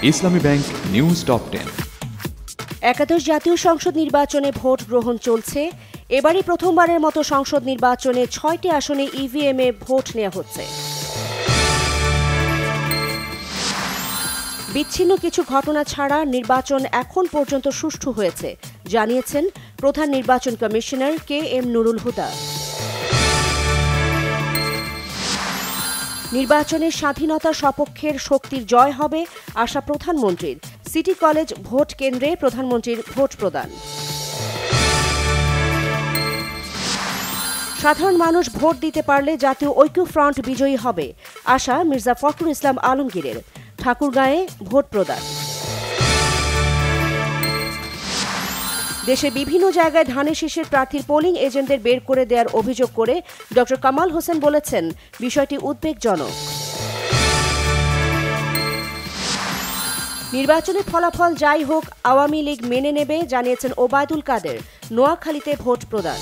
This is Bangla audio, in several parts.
ইসলামী ব্যাংক নিউজ টপ 10। একাদশ জাতীয় সংসদ নির্বাচনে ভোট গ্রহণ চলছে। এবারই প্রথমবারের মতো সংসদ নির্বাচনে 6টি আসনে ইভিএমে ভোট নেওয়া হচ্ছে। বিচ্ছিন্ন কিছু ঘটনা ছাড়া নির্বাচন এখন পর্যন্ত সুষ্ঠু হয়েছে, জানিয়েছেন প্রধান নির্বাচন কমিশনার KM নুরুল হুদা। নির্বাচনের স্বাধীনতা সপক্ষের শক্তির জয় হবে আশা প্রধানমন্ত্রীর। সিটি কলেজ ভোট কেন্দ্রে প্রধানমন্ত্রীর ভোট প্রদান। সাধারণ মানুষ ভোট দিতে পারলে জাতীয় ঐক্যফ্রন্ট বিজয়ী হবে আশা মির্জা ফখরুল ইসলাম আলমগীরের। ঠাকুরগাঁয়ে ভোট প্রদান। দেশের বিভিন্ন জায়গায় ধানের শীষের প্রার্থীর পোলিং এজেন্টদের বের করে দেওয়ার অভিযোগ করে ড কামাল হোসেন বলেছেন, বিষয়টি উদ্বেগজনক। নির্বাচনের ফলাফল যাই হোক আওয়ামী লীগ মেনে নেবে, জানিয়েছেন ওবায়দুল কাদের। নোয়াখালীতে ভোট প্রদান।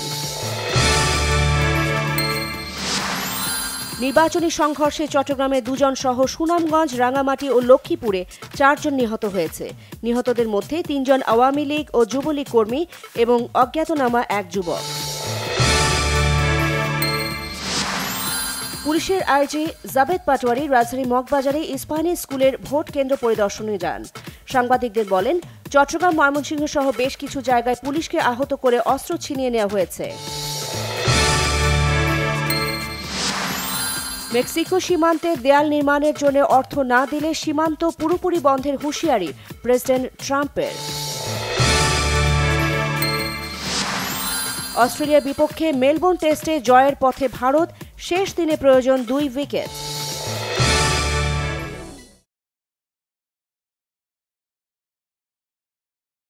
নির্বাচনী সংঘর্ষে চট্টগ্রামে 2 জন সহ সুনামগঞ্জ, রাঙামাটি ও লক্ষ্মীপুরে 4 জন নিহত হয়েছে। নিহতদের মধ্যে 3 জন আওয়ামী লীগ ও যুবলীগ কর্মী এবং অজ্ঞাতনামা এক যুবক। পুলিশের আইজি জাবেদ পাটোয়ারি রাজধানী মগবাজারে ইস্পাহানি স্কুলের ভোট কেন্দ্র পরিদর্শনে যান। সাংবাদিকদের বলেন, চট্টগ্রাম, ময়মনসিংহ সহ বেশ কিছু জায়গায় পুলিশকে আহত করে অস্ত্র ছিনিয়ে নেওয়া হয়েছে। মেক্সিকো সীমান্তে দেয়াল নির্মাণের জন্য অর্থ না দিলে সীমান্ত পুরোপুরি বন্ধের হুঁশিয়ারি প্রেসিডেন্ট ট্রাম্পের। অস্ট্রেলিয়ার বিপক্ষে মেলবোর্ন টেস্টে জয়ের পথে ভারত, শেষ দিনে প্রয়োজন 2 উইকেট।